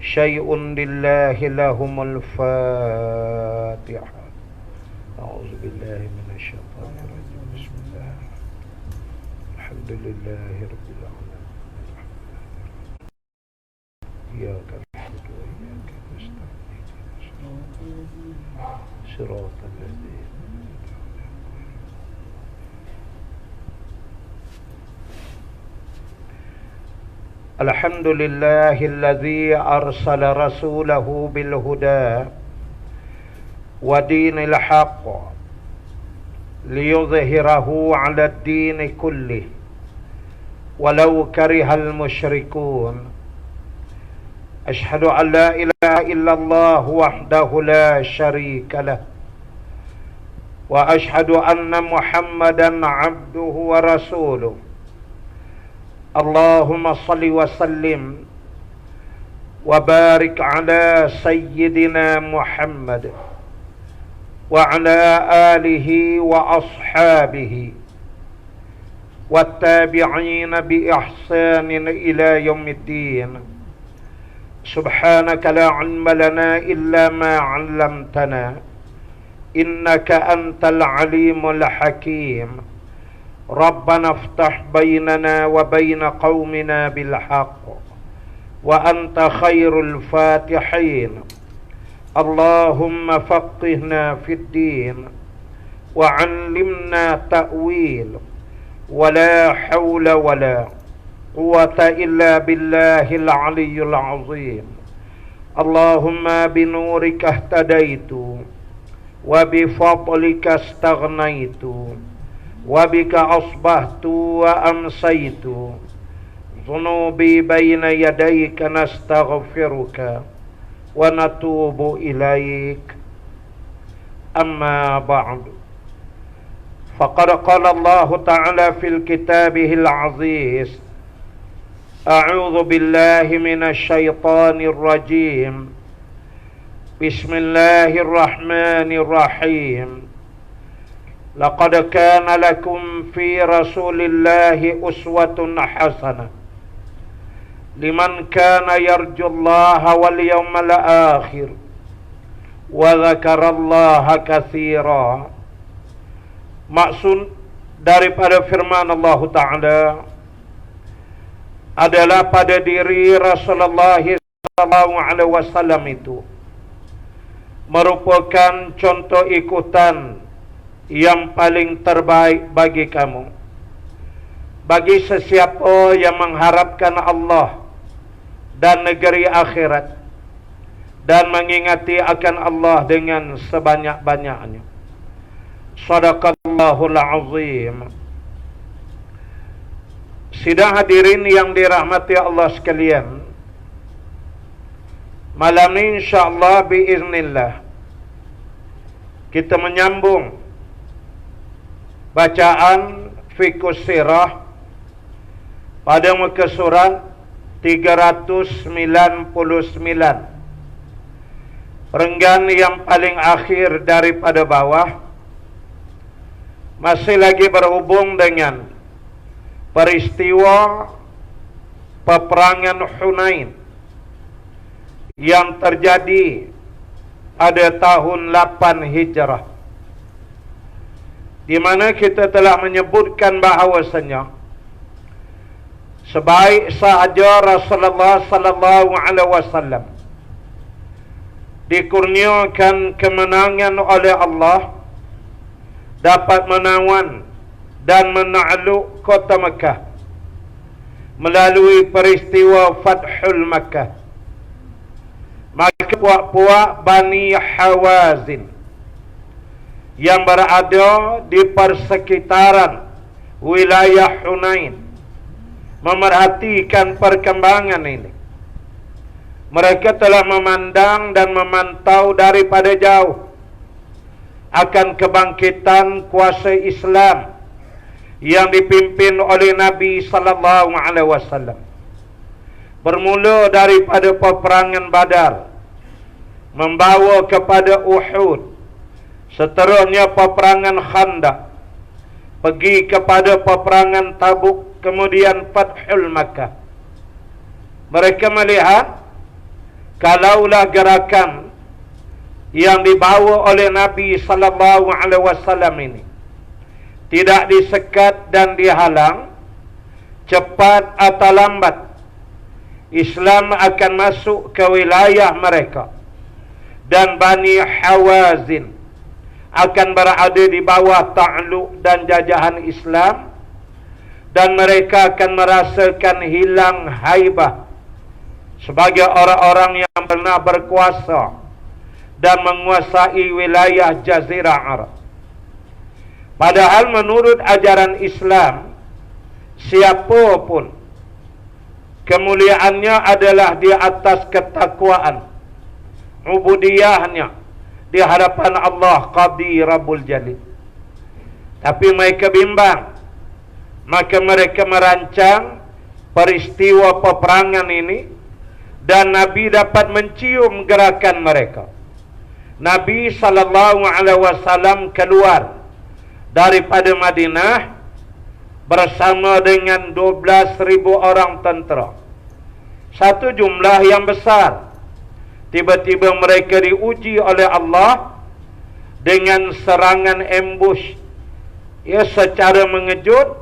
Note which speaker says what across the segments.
Speaker 1: syai'un lillahi lahumul Fatihah. A'udzubillahi minasyaitonir rajim. Bismillah. Alhamdulillahi rabbil alamin. Iyyaka na'budu wa iyyaka nasta'in. Shiratal ladzina Alhamdulillahilladzi arsala rasulahu bil huda wa dinil haqq liyudhhirahu 'ala ad-din kullih walau karihal musyrikun. Ashhadu an la ilaha illallah wahdahu la syarika lah wa ashhadu anna Muhammadan 'abduhu wa rasuluh. Allahumma salli wa sallim wa barik ala sayyidina Muhammad wa ala alihi wa ashabihi wa tabi'ina bi ihsanin ila yaumiddin. Subhanaka la ilma lana illa ma 'allamtana innaka antal alimul hakim. Rabbana iftah bainana wa baina qaumina bil haqq wa anta khairul fatihin. Allahumma faqihna fid din wa 'allimna ta'wil wa la hawla wa la quwwata illa billahil aliyyil azim. Allahumma binurika ihtadaitu wa bifadlika istaghnaitu wa bika asbahtu wa amsaytu. Dhunubi baina yadayka nastaghfiruka wa natubu ilaik. Amma ba'du. Faqad qala Allah ta'ala fil kitabihil aziz. A'udzu billahi minasy syaithanir rajim. Bismillahirrahmanirrahim. Laqad kana lakum fi rasulillahi uswatun hasanah liman kana yarjullaha wal yawmal akhir wa dzakarallaha katsira. Maksud daripada firman Allah Ta'ala adalah pada diri Rasulullah SAW itu merupakan contoh ikutan yang paling terbaik bagi kamu, bagi sesiapa yang mengharapkan Allah dan negeri akhirat dan mengingati akan Allah dengan sebanyak-banyaknya. Shadaqallahul azim. Sidang hadirin yang dirahmati Allah sekalian, malam ini insyaAllah biiznillah kita menyambung bacaan fiqh sirah pada muka surat 399, renggan yang paling akhir daripada bawah, masih lagi berhubung dengan peristiwa peperangan Hunain yang terjadi pada tahun 8 Hijrah, di mana kita telah menyebutkan bahawasanya sebaik sahaja Rasulullah sallallahu alaihi wasallam dikurniakan kemenangan oleh Allah, dapat menawan dan menakluk kota Makkah melalui peristiwa Fathul Makkah, maka puak-puak Bani Hawazin yang berada di persekitaran wilayah Hunain memerhatikan perkembangan ini. Mereka telah memandang dan memantau daripada jauh akan kebangkitan kuasa Islam yang dipimpin oleh Nabi sallallahu alaihi wasallam. Bermula daripada peperangan Badar, membawa kepada Uhud, seterusnya peperangan Khandaq, pergi kepada peperangan Tabuk, kemudian Fathul Makkah. Mereka melihat kalaulah gerakan yang dibawa oleh Nabi sallallahu alaihi wasallam ini tidak disekat dan dihalang, cepat atau lambat Islam akan masuk ke wilayah mereka, dan Bani Hawazin akan berada di bawah ta'luk dan jajahan Islam, dan mereka akan merasakan hilang haibah sebagai orang-orang yang pernah berkuasa dan menguasai wilayah Jazirah Arab. Padahal menurut ajaran Islam, siapa pun kemuliaannya adalah di atas ketakwaan, ubudiyahnya di hadapan Allah Qadi Rabbul Jalil. Tapi mereka bimbang, maka mereka merancang peristiwa peperangan ini, dan Nabi dapat mencium gerakan mereka. Nabi SAW keluar daripada Madinah bersama dengan 12,000 orang tentera. Satu jumlah yang besar. Tiba-tiba mereka diuji oleh Allah dengan serangan ambush, ya, secara mengejut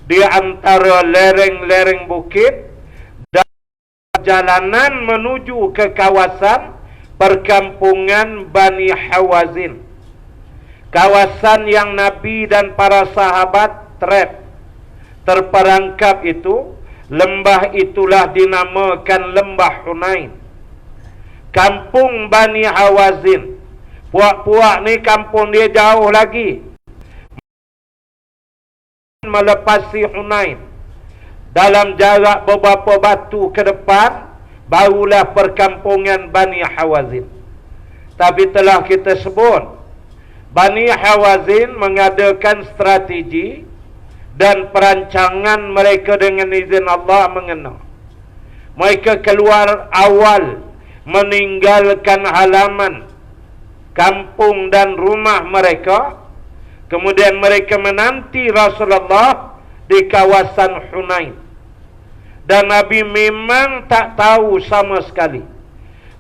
Speaker 1: di antara lereng-lereng bukit dan perjalanan menuju ke kawasan perkampungan Bani Hawazin, kawasan yang Nabi dan para sahabat terperangkap itu. Lembah itulah dinamakan Lembah Hunain. Kampung Bani Hawazin, puak-puak ni kampung dia jauh lagi, melepasi Hunain. Dalam jarak beberapa batu ke depan barulah perkampungan Bani Hawazin. Tapi telah kita sebut, Bani Hawazin mengadakan strategi dan perancangan mereka dengan izin Allah mengena. Mereka keluar awal, meninggalkan halaman kampung dan rumah mereka. Kemudian mereka menanti Rasulullah di kawasan Hunain. Dan Nabi memang tak tahu sama sekali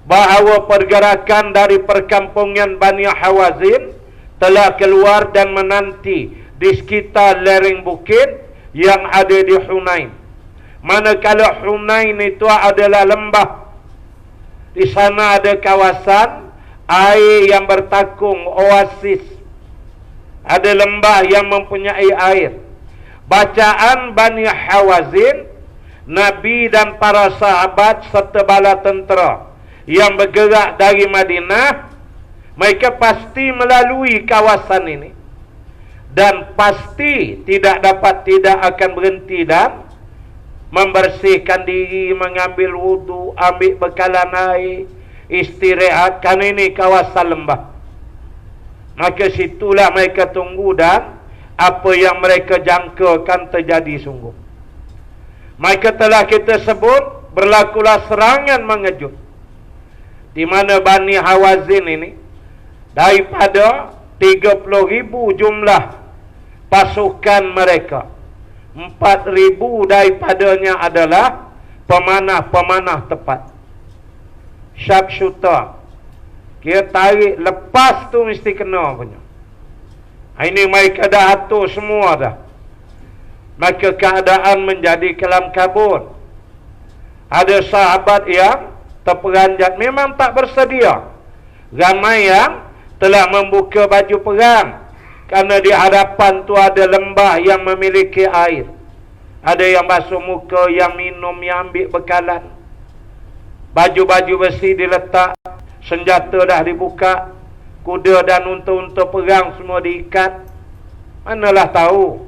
Speaker 1: bahawa pergerakan dari perkampungan Bani Hawazin telah keluar dan menanti di sekitar lereng bukit yang ada di Hunain. Manakala Hunain itu adalah lembah. Di sana ada kawasan air yang bertakung, oasis. Ada lembah yang mempunyai air. Bacaan Bani Hawazin, Nabi dan para sahabat serta bala tentera yang bergerak dari Madinah, mereka pasti melalui kawasan ini, dan pasti tidak akan berhenti dan membersihkan diri, mengambil wudu, ambil bekalan air, istirahat, kerana ini kawasan lembah. Maka situlah mereka tunggu, dan apa yang mereka jangkakan terjadi sungguh. Maka telah kita sebut, berlakulah serangan mengejut, di mana Bani Hawazin ini daripada 30,000 jumlah pasukan mereka, 4,000 daripadanya adalah pemanah-pemanah tepat, sharpshooter. Kira tarik lepas tu mesti kena punya. Ini mereka dah atur semua dah. Maka keadaan menjadi kelam kabut. Ada sahabat yang terperanjat, memang tak bersedia. Ramai yang telah membuka baju perang, kerana di hadapan tu ada lembah yang memiliki air. Ada yang basuh muka, yang minum, yang ambil bekalan. Baju-baju besi diletak, senjata dah dibuka, kuda dan unta-unta perang semua diikat. Manalah tahu,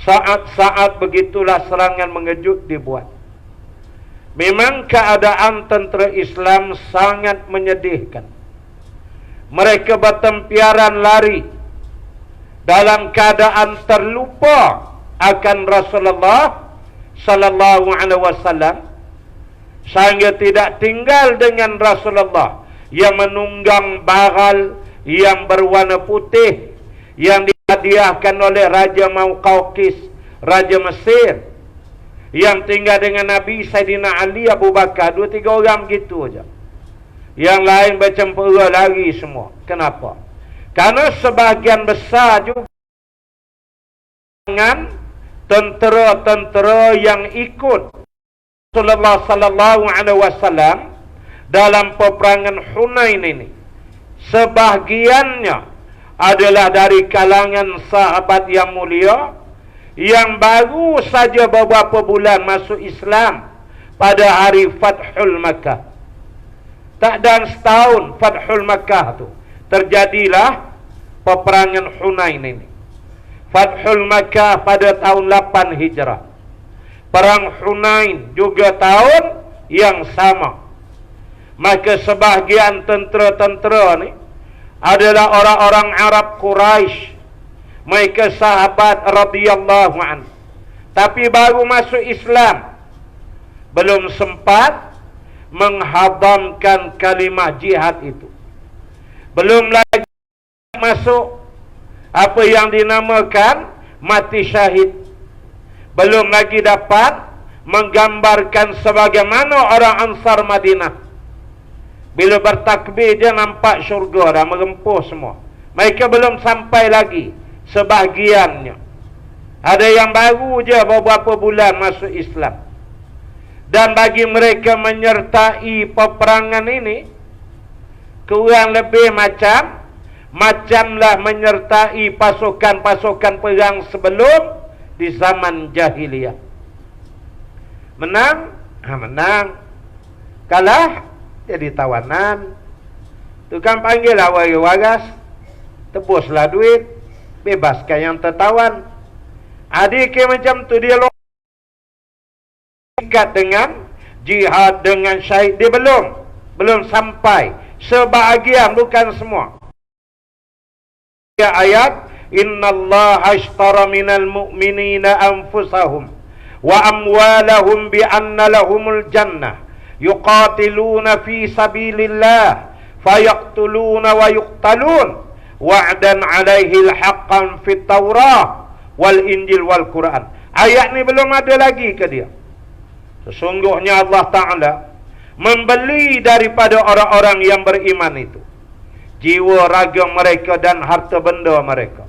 Speaker 1: saat-saat begitulah serangan mengejut dibuat. Memang keadaan tentera Islam sangat menyedihkan. Mereka bertempiaran lari dalam keadaan terlupa akan Rasulullah sallallahu alaihi wasallam, sehingga tidak tinggal dengan Rasulullah yang menunggang baral yang berwarna putih yang dihadiahkan oleh Raja Muqawqis, Raja Mesir, yang tinggal dengan Nabi, Saidina Ali, Abu Bakar, 2-3 orang gitu aja. Yang lain bercempera lari semua. Kenapa? Karena sebahagian besar juga dengan tentera-tentera yang ikut Rasulullah sallallahu alaihi wasallam dalam peperangan Hunain ini, sebahagiannya adalah dari kalangan sahabat yang mulia yang baru saja beberapa bulan masuk Islam pada hari Fathul Makkah. Tak dan setahun Fathul Makkah tu terjadilah peperangan Hunain ini. Fathul Makkah pada tahun 8 Hijrah. Perang Hunain juga tahun yang sama. Maka sebahagian tentera-tentera ni adalah orang-orang Arab Quraisy. Mereka sahabat radhiyallahu anhu. Tapi baru masuk Islam. Belum sempat menghadamkan kalimah jihad itu. Belum lagi masuk apa yang dinamakan mati syahid. Belum lagi dapat menggambarkan sebagaimana orang Ansar Madinah. Bila bertakbir dia nampak syurga dah merempuh semua. Mereka belum sampai lagi sebahagiannya. Ada yang baru je beberapa bulan masuk Islam. Dan bagi mereka menyertai peperangan ini kurang lebih macamlah menyertai pasukan-pasukan perang sebelum di zaman jahiliyah. Menang, menang. Kalah, jadi tawanan. Tukang panggil lah waras, tebuslah duit, bebaskan yang tertawan. Adik macam tu dia ikat dengan jihad, dengan syahid. Dia belum sampai. Sebahagian, bukan semua. Ayat Innallaha ashtara minal mu'minina anfusahum wa amwalahum bi anna lahumul jannah yuqatiluna fi sabilillah fayaqtuluna wa yuqtalun wa'dan 'alaihi al-haqqan fit Taurah wal Injil wal Quran. Ayat ni belum ada lagi ke dia. Sesungguhnya Allah Ta'ala membeli daripada orang-orang yang beriman itu jiwa raga mereka dan harta benda mereka,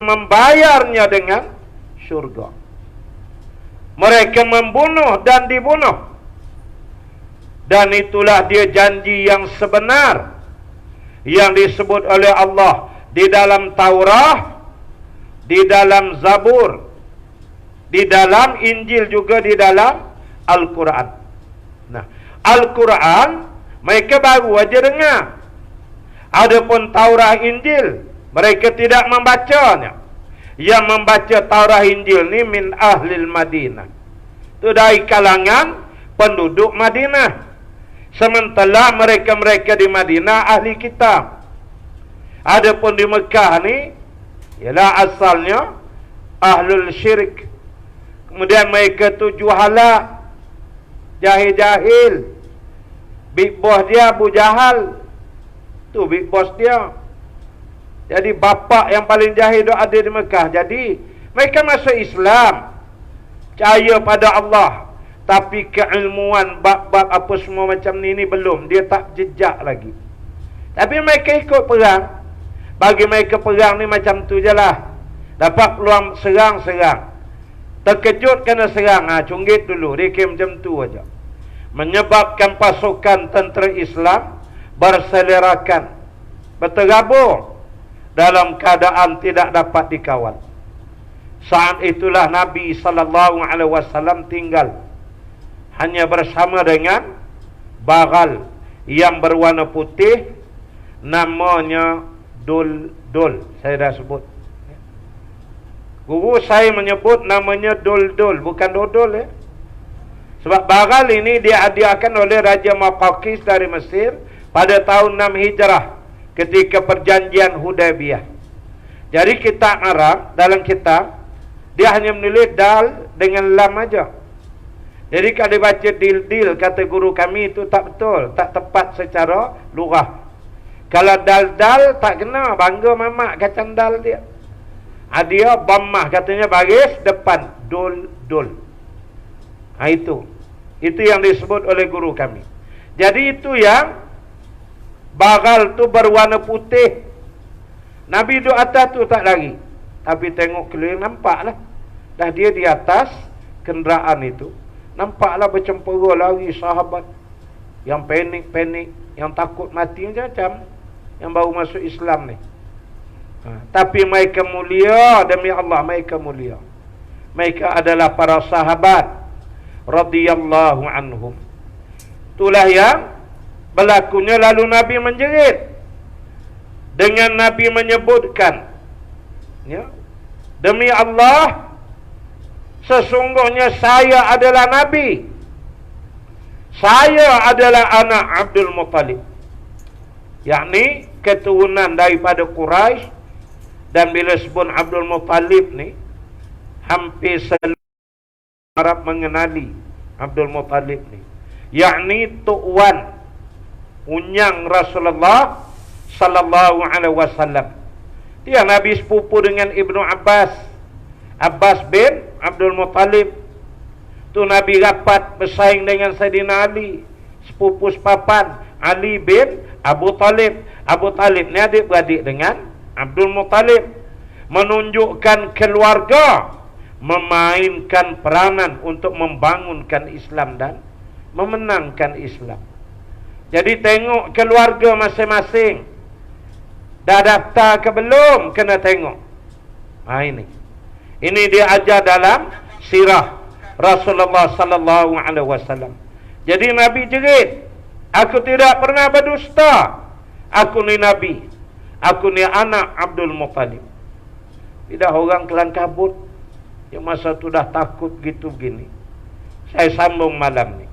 Speaker 1: membayarnya dengan syurga. Mereka membunuh dan dibunuh, dan itulah dia janji yang sebenar yang disebut oleh Allah di dalam Taurah, di dalam Zabur, di dalam Injil, juga di dalam Al-Quran. Nah, Al-Quran mereka baru aja dengar. Adapun Taurah, Injil mereka tidak membacanya. Yang membaca Taurah, Injil ni min ahlil Madinah. Itu dari kalangan penduduk Madinah. Sementara mereka-mereka di Madinah ahli kitab. Adapun di Mekah ni ialah asalnya ahlul syirik. Kemudian mereka tu juhala, jahil-jahil. Big boss dia Abu Jahal. Tu big boss dia. Jadi bapa yang paling jahil ada di Mekah. Jadi mereka masuk Islam, percaya pada Allah, tapi keilmuan bab-bab apa semua macam ni belum. Dia tak jejak lagi. Tapi mereka ikut perang. Bagi mereka perang ni macam tu je lah. Dapat peluang serang. Terkejut kena serang, cunggit dulu. Dia kira macam tu aja. Menyebabkan pasukan tentera Islam berselerakan, berterabur dalam keadaan tidak dapat dikawal. Saat itulah Nabi SAW tinggal hanya bersama dengan bagal yang berwarna putih, namanya Dul. Saya dah sebut. Guru saya menyebut namanya Dul, bukan Dodol. Sebab bagal ini dihadiahkan oleh Raja Maqawqis dari Mesir pada tahun 6 Hijrah ketika perjanjian Hudaybiyah. Jadi kitab Arab, dalam kitab dia hanya menulis dal dengan lam aja. Jadi kalau dibaca dil, kata guru kami, itu tak betul, tak tepat secara lugah. Kalau dal tak kena, bangga mamak kacang dal dia. Dia dhammah, katanya baris depan, dul. Itu Itu yang disebut oleh guru kami. Jadi itu yang bagal tu berwarna putih. Nabi duduk atas tu tak lari. Tapi tengok keliling nampaklah. Dah dia di atas kenderaan itu. Nampaklah bercempera lari sahabat. Yang panik-panik, yang takut mati macam-macam. Yang baru masuk Islam ni. Tapi mereka mulia, demi Allah mereka mulia. Mereka adalah para sahabat radhiyallahu anhum. Itulah yang berlakunya. Lalu Nabi menjerit dengan Nabi menyebutkan, ya, demi Allah, sesungguhnya saya adalah Nabi. Saya adalah anak Abdul Muttalib, yakni keturunan daripada Quraisy. Dan bila sebut Abdul Muttalib ni, hampir seluruh Arab mengenali Abdul Muttalib ni, yakni Tok Wan unyang Rasulullah sallallahu alaihi wasallam. Dia Nabi sepupu dengan Ibnu Abbas, Abbas bin Abdul Muttalib. Tu Nabi rapat bersaing dengan Saidina Ali, sepupu sepapan Ali bin Abu Talib. Abu Talib ni adik-beradik dengan Abdul Muttalib. Menunjukkan keluarga memainkan peranan untuk membangunkan Islam dan memenangkan Islam. Jadi tengok keluarga masing-masing. Dah daftar ke belum? Kena tengok. Ini dia ajar dalam sirah Rasulullah sallallahu alaihi wasallam. Jadi Nabi jerit, aku tidak pernah berdusta. Aku ni Nabi. Aku ni anak Abdul Muttalib. Tidak orang kelang kabut yang masa tu dah takut gitu begini. Saya sambung malam ni.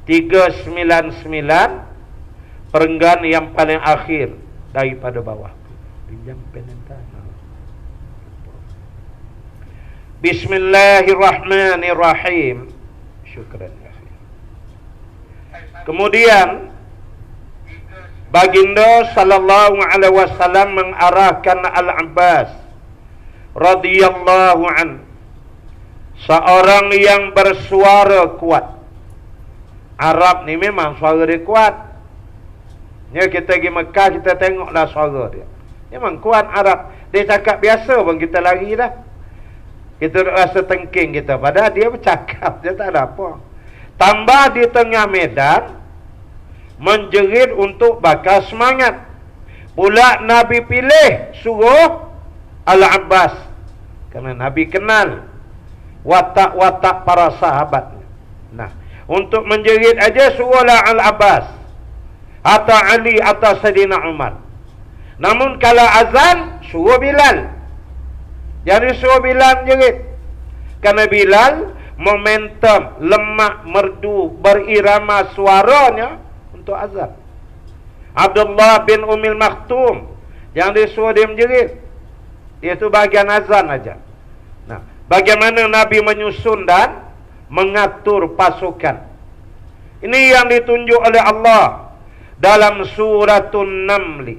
Speaker 1: 399 perenggan yang paling akhir daripada bawah. Pinjam pen entah. Bismillahirrahmanirrahim. Syukran. Kemudian Baginda sallallahu alaihi wasallam mengarahkan Al-Abbas radhiyallahu an, seorang yang bersuara kuat. Arab ni memang suara dia kuat. Ya, kita pergi Mekah, kita tengoklah suara dia. Memang kuat Arab. Dia cakap biasa pun kita lari dah. Kita rasa tengking kita. Padahal dia bercakap, dia tak ada apa. Tambah di tengah medan, menjerit untuk bakal semangat. Pula Nabi pilih suruh Al-Abbas, kerana Nabi kenal watak-watak para sahabat. Nah, untuk menjerit aja suruhlah Al-Abbas atau Ali atau Saidina Umar. Namun kalau azan, suruh Bilal. Jadi suruh Bilal jerit, kerana Bilal momentum, lemak, merdu, berirama suaranya untuk azan. Abdullah bin Ummil Maktum yang disuruh dia menjerit, itu bahagian azan aja. Nah, bagaimana Nabi menyusun dan mengatur pasukan. Ini yang ditunjuk oleh Allah dalam suratun Namli.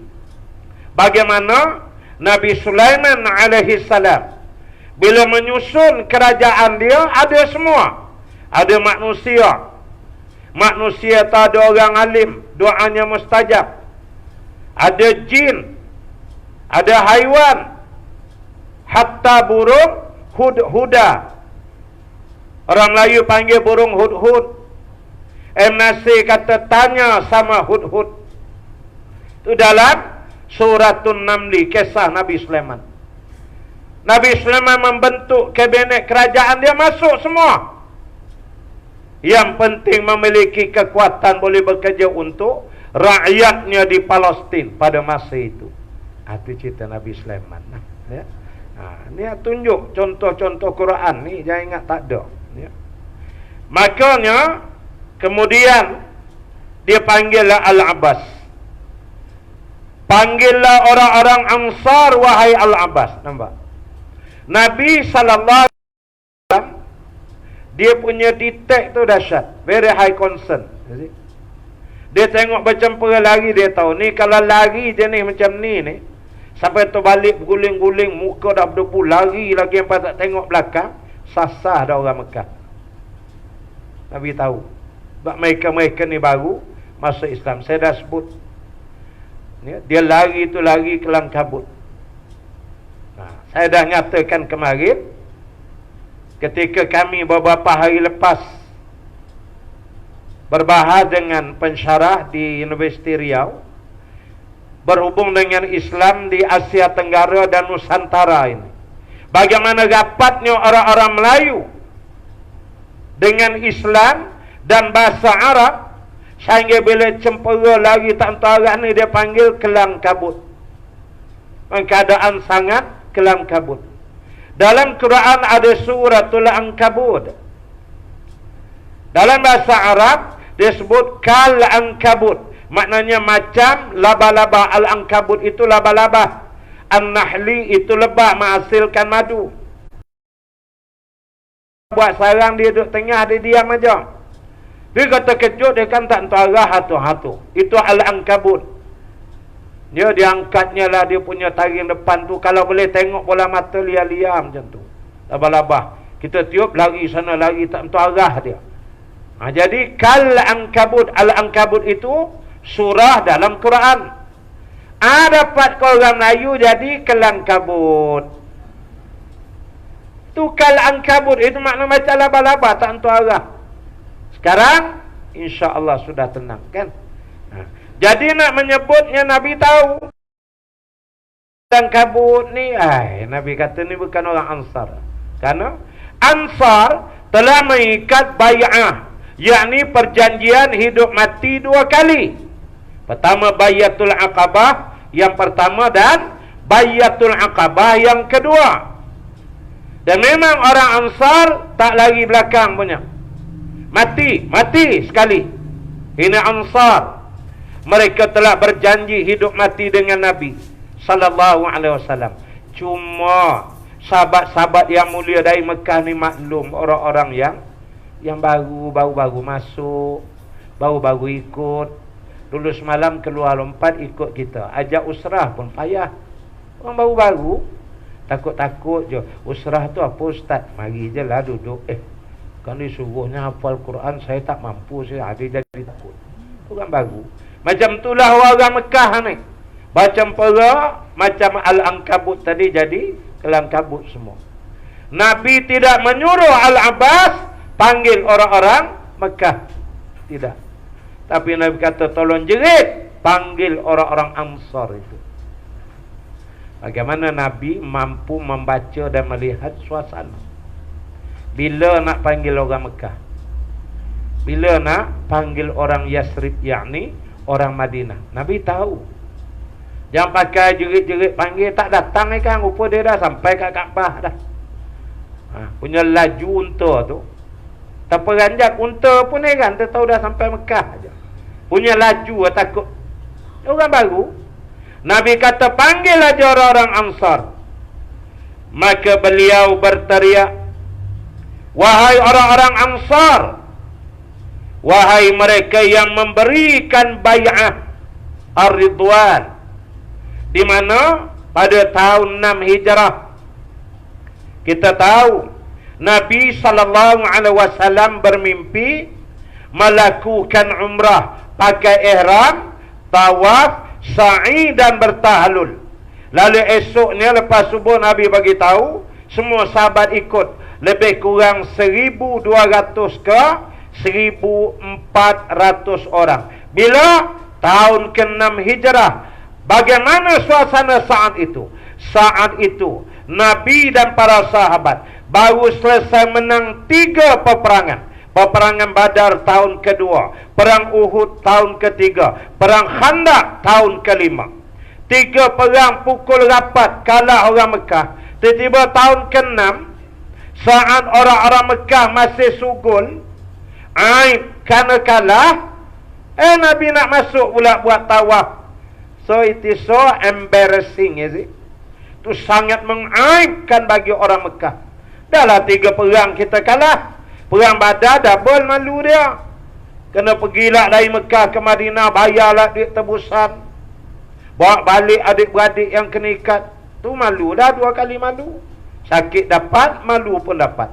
Speaker 1: Bagaimana Nabi Sulaiman alaihi salam bila menyusun kerajaan dia, ada semua. Ada manusia. Manusia tak ada orang alim, doanya mustajab. Ada jin, ada haiwan, hatta burung hudhuda. Orang Melayu panggil burung hudhud. Nasir kata tanya sama hudhud. Itu dalam suratun Namli, kisah Nabi Sulaiman. Nabi Sulaiman membentuk kabinet kerajaan dia, masuk semua. Yang penting memiliki kekuatan, boleh bekerja untuk rakyatnya di Palestin pada masa itu. Itu cerita Nabi Sulaiman. Ya. Ni tunjuk contoh-contoh Quran ni, jangan ingat tak ada. Ya. Makanya kemudian dia panggillah Al-Abbas. Panggillah orang-orang Ansar, wahai Al-Abbas. Nampak? Nabi sallallahu alaihi wasallam, dia punya detect tu dahsyat, very high concern. Dia tengok bercempera lari, dia tahu ni kalau lari jenis macam ni sampai tu balik berguling-guling, muka dah berdebu, lari lagi, yang tak tengok belakang, sasah dah orang Mekah. Nabi tahu. Sebab mereka ni baru masuk Islam. Saya dah sebut. Ya, dia lari itu lari kelang kabut. Saya dah nyatakan kemarin, ketika kami beberapa hari lepas berbahas dengan pensyarah di Universiti Riau berhubung dengan Islam di Asia Tenggara dan Nusantara ini, bagaimana rapatnya orang-orang Melayu dengan Islam dan bahasa Arab, sehingga bila cempera lagi tak tahu ni dia panggil kelang kabut. Keadaan sangat kelang kabut. Dalam Quran ada suratul Ankabut. Dalam bahasa Arab dia sebut kal ankabut. Maknanya macam laba-laba. Al-ankabut itu laba-laba. An-nahli itu lebah menghasilkan madu. Buat sarang dia duduk tengah, dia diam aja. Dia kata kejut, dia kan tak tahu arah hatu-hatu. Itu al-ankabut. Dia diangkatnya lah dia punya taring depan tu. Kalau boleh tengok bola mata liar-liar macam tu. Laba-laba. Kita tiup lari sana lari tak tahu arah dia. Jadi kal-ankabut. Al-ankabut itu surah dalam Quran. Dapat kau orang Melayu jadi kelang kabut. Tu kal-ankabut itu makna macam laba-laba tak tahu arah. Sekarang insya-Allah sudah tenang kan? Jadi nak menyebutnya Nabi tahu. Kelang kabut ni, Nabi kata ni bukan orang Ansar. Karena Ansar telah mengikat bai'ah, yakni perjanjian hidup mati 2 kali. Pertama Bai'atul Aqabah yang pertama dan Bai'atul Aqabah yang kedua. Dan memang orang Ansar tak lari belakang punya. Mati sekali. Ini Ansar. Mereka telah berjanji hidup mati dengan Nabi sallallahu alaihi wasallam. Cuma sahabat-sahabat yang mulia dari Mekah ni maklum orang-orang yang baru masuk, baru ikut. Dulu semalam keluar lompat ikut kita. Ajak usrah pun payah. Orang baru-baru takut-takut je. Usrah tu apa ustaz? Mari je lah duduk. Kan disuruhnya hafal Quran, saya tak mampu, saya ada jadi takut. Orang baru. Macam itulah orang Mekah ni. Macam pera, macam Al-Ankabut tadi jadi kelang kabut semua. Nabi tidak menyuruh Al-Abbas panggil orang-orang Mekah. Tidak. Tapi Nabi kata tolong jerit panggil orang-orang Ansar itu. Bagaimana Nabi mampu membaca dan melihat suasana. Bila nak panggil orang Mekah, bila nak panggil orang Yasrib, yakni orang Madinah, Nabi tahu. Jangan pakai jerit-jerit panggil, tak datang kan, rupa dia dah sampai kat Kaabah dah. Punya laju unta tu, tak peranjak unta pun kan, dia tahu dah sampai Mekah je. Punya laju, takut. Orang baru. Nabi kata panggil aja orang-orang Ansar. Maka beliau berteriak, wahai orang-orang Ansar, wahai mereka yang memberikan bai'ah Ar-Ridwan, di mana pada tahun 6 Hijrah kita tahu Nabi SAW bermimpi melakukan umrah, pakai ihram, tawaf, sa'i dan bertahlul. Lalu esoknya lepas subuh Nabi bagi tahu semua sahabat ikut, lebih kurang 1,200 ke 1,400 orang. Bila tahun ke-6 Hijrah. Bagaimana suasana saat itu? Saat itu Nabi dan para sahabat baru selesai menang 3 peperangan. Peperangan Badar tahun kedua, Perang Uhud tahun ketiga, Perang Khandaq tahun kelima. 3 perang pukul rapat kalah orang Mekah. Tiba-tiba tahun ke-6, saat orang-orang Mekah masih sugul, aib kerana kalah, Nabi nak masuk pula buat tawaf. So it is so embarrassing, is it? Itu sangat mengaibkan bagi orang Mekah. Dahlah 3 perang kita kalah. Perang Badar double malu dia. Kena pergilah dari Mekah ke Madinah, bayarlah duit tebusan, bawa balik adik-beradik yang kena ikat. Tu malu dah, 2 kali malu. Sakit dapat, malu pun dapat.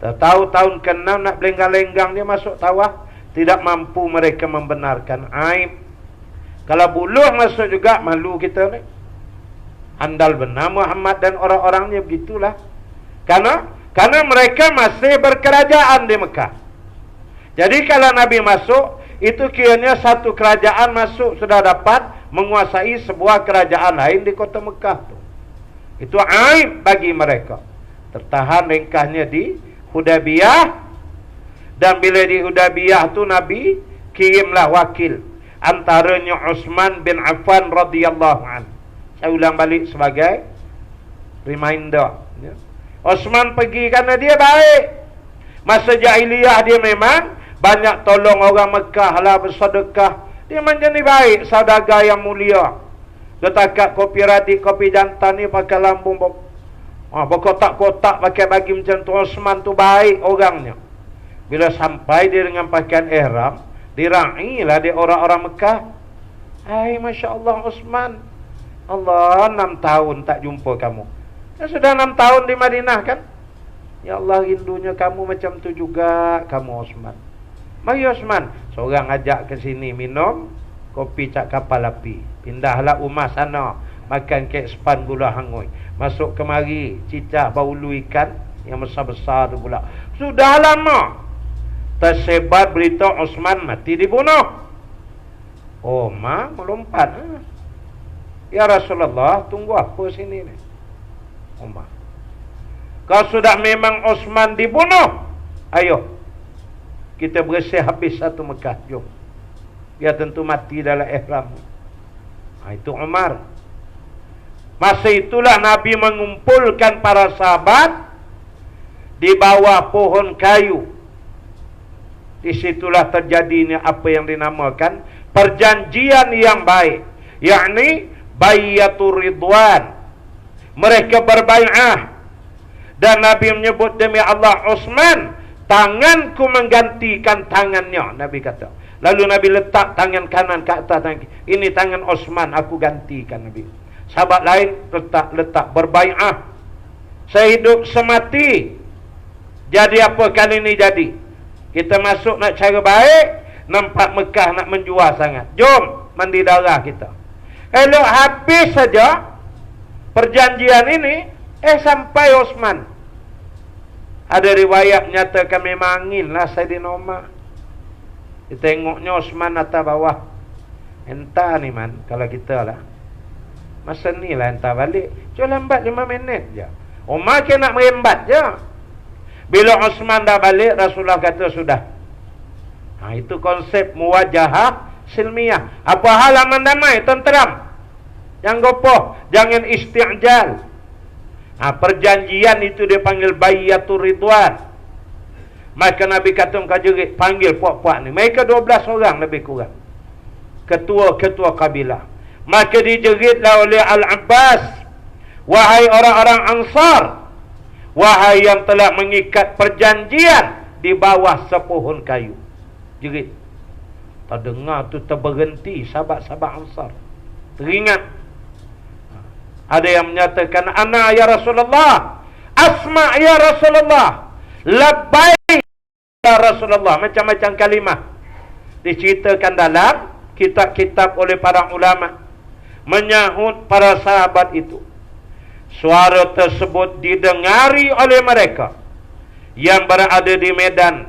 Speaker 1: Tahu tahun ke-6 nak belenggang-lenggang dia masuk tawaf, tidak mampu mereka membenarkan. Aib. Kalau buluh masuk juga, malu kita ni. Andal benar Muhammad dan orang-orangnya begitulah. Karena mereka masih berkerajaan di Mekah. Jadi kalau Nabi masuk, itu kiranya satu kerajaan masuk sudah dapat menguasai sebuah kerajaan lain di kota Mekah tu. Itu aib bagi mereka. Tertahan ringkasnya di Hudaybiyah. Dan bila di Hudaybiyah tu Nabi kirimlah wakil, antaranya Utsman bin Affan radhiyallahu anhu. Saya ulang balik sebagai reminder, ya. Utsman pergi kerana dia baik. Masa jahiliyah dia memang banyak tolong orang Mekah lah, bersedekah. Dia menjadi baik, saudagar yang mulia. Letakkan kopi radik, kopi jantan ni pakai lambung berkotak-kotak pakai bagi macam tu. Utsman tu baik orangnya. Bila sampai dia dengan pakaian ihram, dira'ilah dia orang-orang Mekah. Hai, Masya Allah Utsman, Allah, 6 tahun tak jumpa kamu. Ya, sudah 6 tahun di Madinah kan? Ya Allah, rindunya kamu macam tu juga kamu Utsman. Mari Utsman, seorang ajak ke sini minum kopi cak kapal api. Pindahlah rumah sana, makan kek sepan gula hangui. Masuk kemari, cicah baulu ikan yang besar-besar tu pula. Sudah lama tersebar berita Utsman mati dibunuh. Oh, melompat. Ya Rasulullah, tunggu apa sini ni? Umar, kalau sudah memang Utsman dibunuh, ayo kita bersih habis satu Mekah. Jom. Dia tentu mati dalam ihram. Itu Umar. Masa itulah Nabi mengumpulkan para sahabat di bawah pohon kayu. Di situlah terjadinya apa yang dinamakan perjanjian yang baik, yakni Baiatur Ridwan. Mereka berbai'ah. Dan Nabi menyebut, demi Allah Utsman, tanganku menggantikan tangannya, Nabi kata. Lalu Nabi letak tangan kanan ke atas tangan. Ini tangan Utsman, aku gantikan, Nabi. Sahabat lain letak berbai'ah. Sehidup semati. Jadi apa kali ini jadi? Kita masuk nak cara baik, nampak Mekah nak menjual sangat. Jom mandi darah kita. Elok habis saja perjanjian ini, sampai Utsman. Ada riwayat menyatakan memang angin lah Sayyidina Umar. Kita tengoknya Utsman atas bawah. Entah ni man, kalau kita lah masa ni lah entah balik. Cuma lambat 5 minit je. Umar ke nak merembat je. Bila Utsman dah balik, Rasulullah kata sudah. Itu konsep muwajahah silmiah. Apa hal aman damai, tenteram. Yang gopoh, jangan isti'jal. Perjanjian itu dia panggil Baiatur Ridwan. Maka Nabi kata jerit, panggil puak-puak ni. Mereka 12 orang lebih kurang. Ketua-ketua kabilah. Maka dijeritlah oleh Al-Abbas, wahai orang-orang Ansar, wahai yang telah mengikat perjanjian di bawah sepohon kayu. Jerit. Terdengar tu terberhenti sahabat-sahabat Ansar. Teringat. Ada yang menyatakan, ana ya Rasulullah, asma ya Rasulullah, labbaik ya Rasulullah. Macam-macam kalimah diceritakan dalam kitab-kitab oleh para ulama menyahut para sahabat itu. Suara tersebut didengari oleh mereka yang berada di Medan,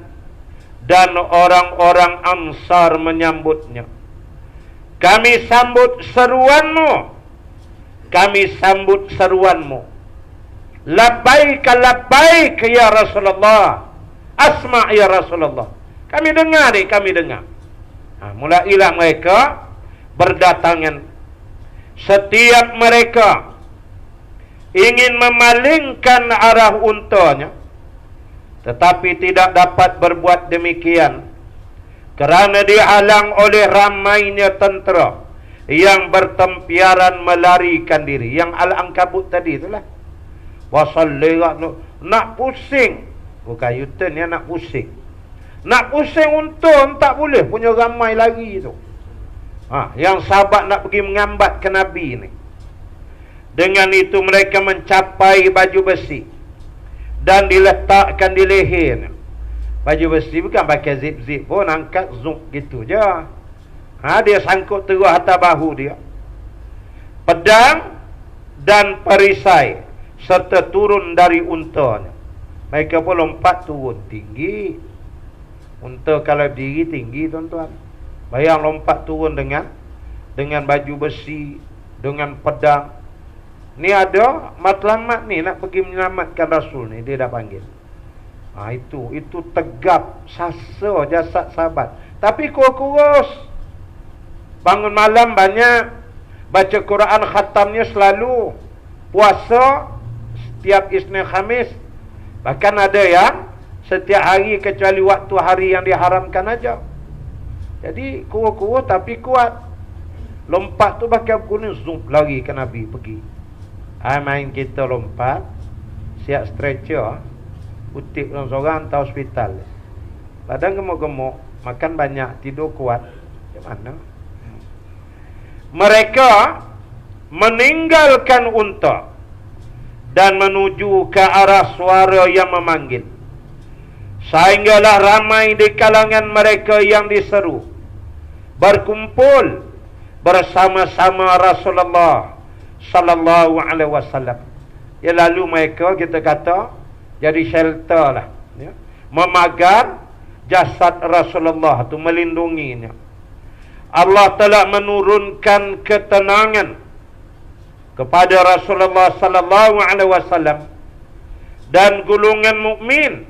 Speaker 1: dan orang-orang Ansar menyambutnya. Kami sambut seruanmu, kami sambut seruanmu. Labbaik labbaik ya Rasulullah, asma' ya Rasulullah. Kami dengar, kami dengar. Mulailah mereka berdatangan. Setiap mereka ingin memalingkan arah untanya, tetapi tidak dapat berbuat demikian kerana dihalang oleh ramainya tentera yang bertempiaran melarikan diri. Yang Al-Ankabut tadi itulah. Wasallirat nak pusing. Bukan U-turn ya, nak pusing. Nak pusing untung tak boleh, punya ramai lagi tu. Yang sahabat nak pergi mengambat ke Nabi ni. Dengan itu mereka mencapai baju besi dan diletakkan di leher. Baju besi bukan pakai zip-zip pun, angkat zoom gitu je. Dia sangkut terus atas bahu dia. Pedang dan perisai serta turun dari untanya. Mereka pun lompat turun tinggi. Unta kalau berdiri tinggi, tuan-tuan. Bayang lompat turun dengan baju besi, dengan pedang. Ni ada matlamat ni nak pergi menyelamatkan Rasul ni, dia dah panggil. Itu tegap sasa jasad sahabat. Tapi kurus. Bangun malam banyak, baca Quran khatamnya selalu, puasa setiap Isnin Khamis. Bahkan ada yang setiap hari kecuali waktu hari yang diharamkan aja. Jadi kurus tapi kuat. Lompat tu pakai kuning, zoom lari ke Nabi pergi. Main kita lompat, siap stretcher, putih orang hantar hospital. Badan gemuk-gemuk, makan banyak, tidur kuat. Macam mana? Mereka meninggalkan unta dan menuju ke arah suara yang memanggil. Sehinggalah ramai di kalangan mereka yang diseru berkumpul bersama-sama Rasulullah sallallahu alaihi wasallam. Ya, lalu mereka kita kata jadi shelter lah, ya, memagar jasad Rasulullah tu, melindunginya. Allah telah menurunkan ketenangan kepada Rasulullah sallallahu alaihi wasallam dan golongan mukmin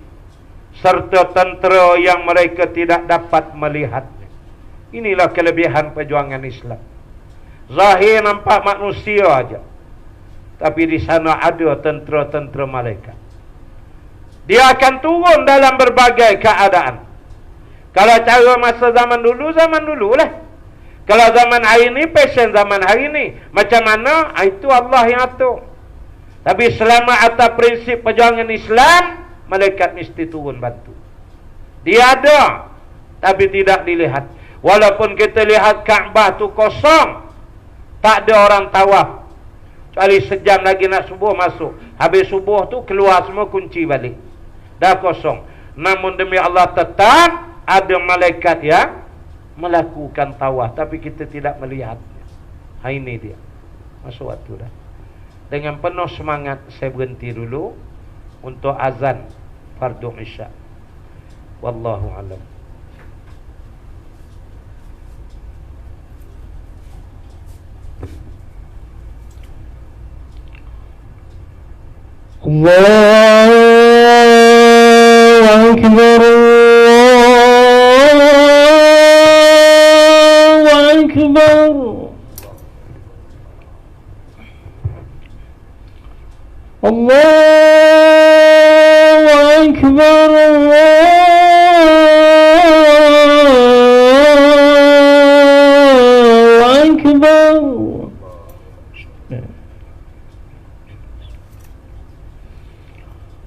Speaker 1: serta tentera yang mereka tidak dapat melihatnya. Inilah kelebihan perjuangan Islam. Zahir nampak manusia aja, tapi di sana ada tentera-tentera malaikat. Dia akan turun dalam berbagai keadaan. Kalau cara masa zaman dulu lah. Kalau zaman hari ni, passion zaman hari ni. Macam mana? Itu Allah yang atur. Tapi selama atas prinsip perjuangan Islam, malaikat mesti turun bantu. Dia ada, tapi tidak dilihat. Walaupun kita lihat Kaabah tu kosong, tak ada orang tawaf. Kecuali sejam lagi nak subuh masuk. Habis subuh tu keluar semua, kunci balik. Dah kosong. Namun demi Allah tetap ada malaikat yang melakukan tawaf, tapi kita tidak melihatnya. Ini dia. Masuk waktu dah. Dengan penuh semangat saya berhenti dulu untuk azan fardu isya. Wallahu alam. Allahu akbar, Allahu akbar. Allahu akbar, Allahu akbar.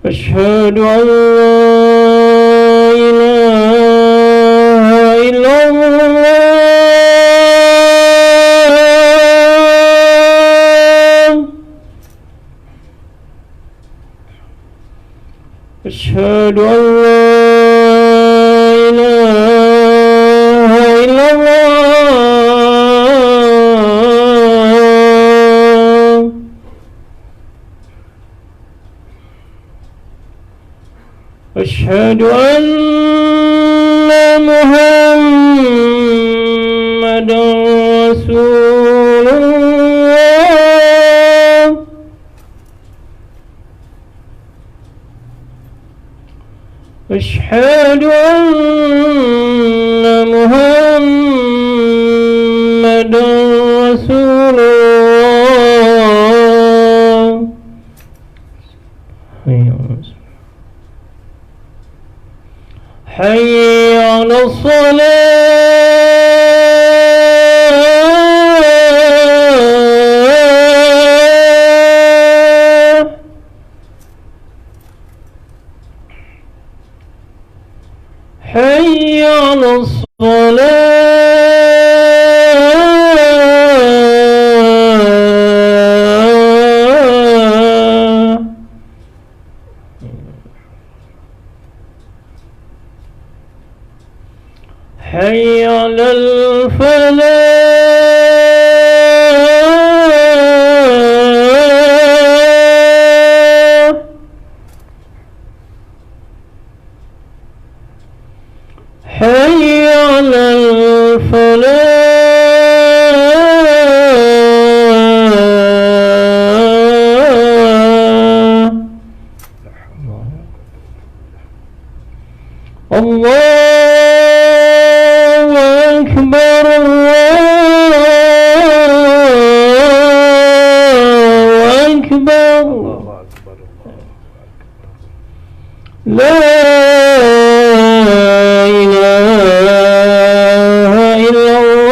Speaker 1: أشهد أن لا إله إلا الله أشهد أن لا إله إلا الله أشهد أن محمدا رسول الله أشهد أن محمدا رسول الله حي على الصلاة حي على الصلاة
Speaker 2: حي على الفلاح حي على الفلاح الله أكبر الله أكبر لا إله إلا الله.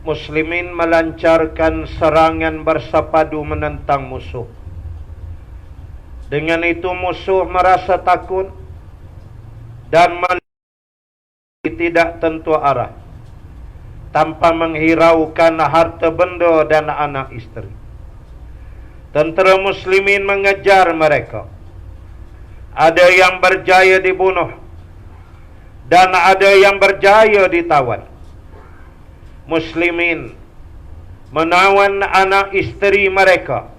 Speaker 1: Muslimin melancarkan serangan bersepadu menentang musuh. Dengan itu musuh merasa takut dan tidak tentu arah, tanpa menghiraukan harta benda dan anak isteri. Tentera muslimin mengejar mereka. Ada yang berjaya dibunuh dan ada yang berjaya ditawan. Muslimin menawan anak isteri mereka,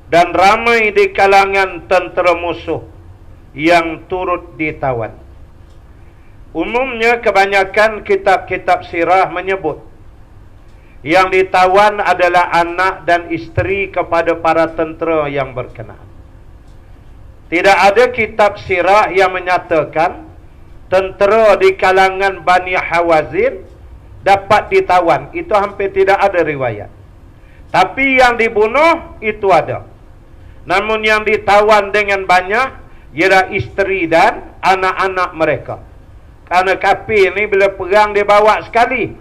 Speaker 1: dan ramai di kalangan tentera musuh yang turut ditawan. Umumnya kebanyakan kitab-kitab sirah menyebut yang ditawan adalah anak dan isteri kepada para tentera yang berkenaan. Tidak ada kitab sirah yang menyatakan tentera di kalangan Bani Hawazin dapat ditawan. Itu hampir tidak ada riwayat. Tapi yang dibunuh itu ada. Namun yang ditawan dengan banyak ialah isteri dan anak-anak mereka. Karena kafir ni bila perang dia bawa sekali.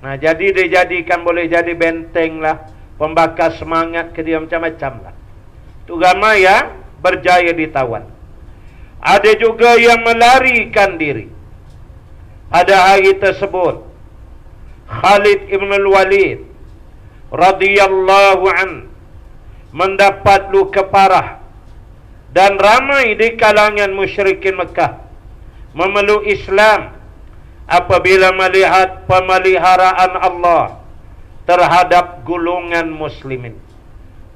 Speaker 1: Nah, jadi dia jadikan boleh jadi benteng lah, pembakar semangat ke dia macam-macam lah. Itu ramai yang berjaya ditawan. Ada juga yang melarikan diri. Pada hari tersebut Khalid ibn al-Walid radhiyallahu an mendapat luka parah, dan ramai di kalangan musyrikin Mekah memeluk Islam apabila melihat pemeliharaan Allah terhadap golongan muslimin.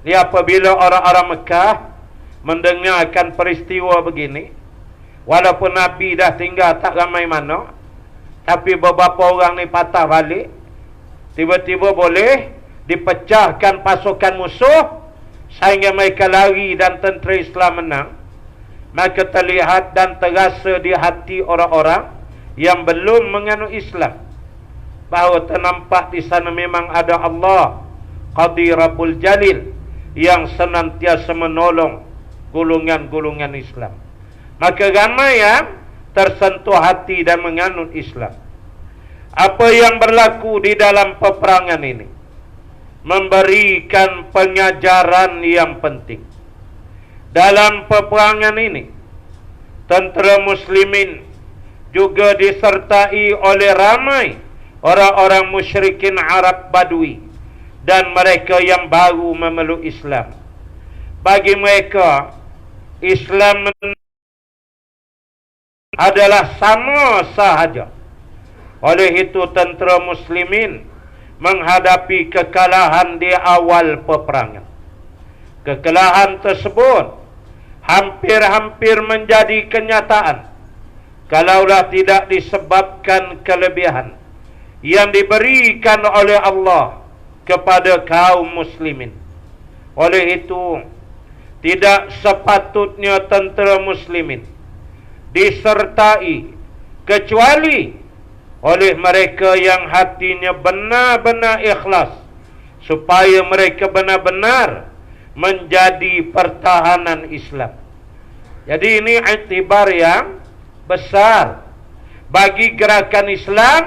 Speaker 1: Ini apabila orang-orang Mekah mendengarkan peristiwa begini, walaupun Nabi dah tinggal tak ramai mana, tapi beberapa orang ni patah balik, tiba-tiba boleh dipecahkan pasukan musuh sehingga mereka lari dan tentera Islam menang. Maka terlihat dan terasa di hati orang-orang yang belum menganut Islam bahawa ternampak di sana memang ada Allah Qadi Rabbul Jalil yang senantiasa menolong golongan-golongan Islam. Maka ramai yang tersentuh hati dan menganut Islam. Apa yang berlaku di dalam peperangan ini memberikan pengajaran yang penting. Dalam peperangan ini, tentera muslimin juga disertai oleh ramai orang-orang musyrikin Arab Badui dan mereka yang baru memeluk Islam. Bagi mereka, Islam adalah sama sahaja. Oleh itu tentera muslimin menghadapi kekalahan di awal peperangan. Kekalahan tersebut hampir-hampir menjadi kenyataan kalaulah tidak disebabkan kelebihan yang diberikan oleh Allah kepada kaum muslimin. Oleh itu, tidak sepatutnya tentera muslimin disertai kecuali oleh mereka yang hatinya benar-benar ikhlas, supaya mereka benar-benar menjadi pertahanan Islam. Jadi ini iktibar yang besar bagi gerakan Islam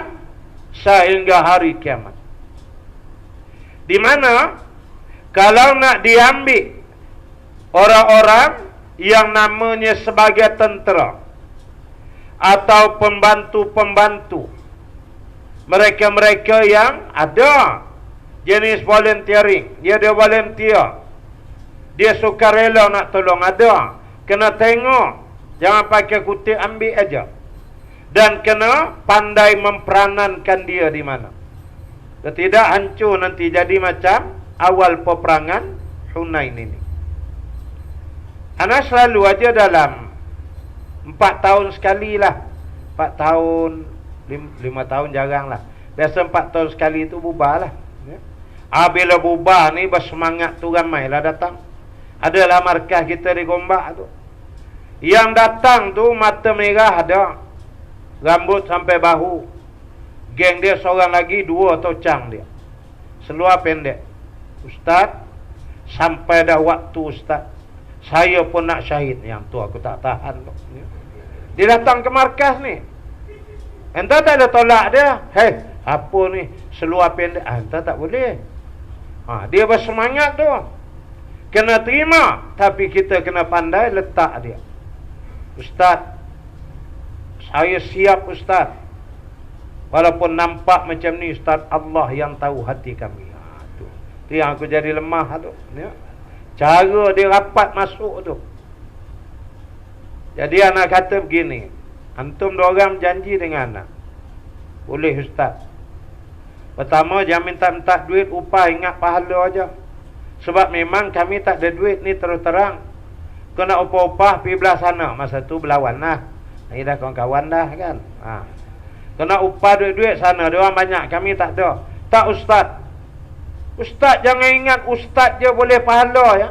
Speaker 1: sehingga hari kiamat. Di mana kalau nak diambil orang-orang yang namanya sebagai tentera, atau pembantu-pembantu, mereka-mereka yang ada jenis volunteering, dia ada volunteer, dia suka rela nak tolong, ada. Kena tengok, jangan pakai kutip ambil aja, dan kena pandai memperanankan dia di mana. Tidak hancur nanti jadi macam awal peperangan Hunain ini. Anak selalu aja dalam 4 tahun sekali lah, 4 tahun 5 tahun jarang lah. Biasa 4 tahun sekali itu bubar lah, ya. Bila bubar ni bersemangat tu ramai lah datang. Adalah markah kita di Gombak tu. Yang datang tu mata merah ada, rambut sampai bahu. Geng dia seorang lagi, 2 tocang dia, seluar pendek. Ustaz, sampai dah waktu Ustaz, saya pun nak syahid. Yang tu aku tak tahan tu. Dia datang ke markas ni, entah tak ada tolak dia. Hei, apa ni seluar pendek? Entah tak boleh. Dia bersemangat tu, kena terima. Tapi kita kena pandai letak dia. Ustaz, saya siap Ustaz, walaupun nampak macam ni Ustaz, Allah yang tahu hati kami. Tu yang aku jadi lemah tu, ya. Cara dia rapat masuk tu. Jadi anak kata begini, antum 2 orang janji dengan anak, boleh Ustaz. Pertama, jangan minta duit upah, ingat pahala aja. Sebab memang kami tak ada duit ni, terus terang. Kau nak upah-upah, pergi belah sana. Masa tu berlawan lah, ini dah kawan-kawan dah kan. Kau nak upah duit-duit sana, dia orang banyak, kami tak ada. Tak Ustaz, Ustaz jangan ingat Ustaz je boleh pahala, ya.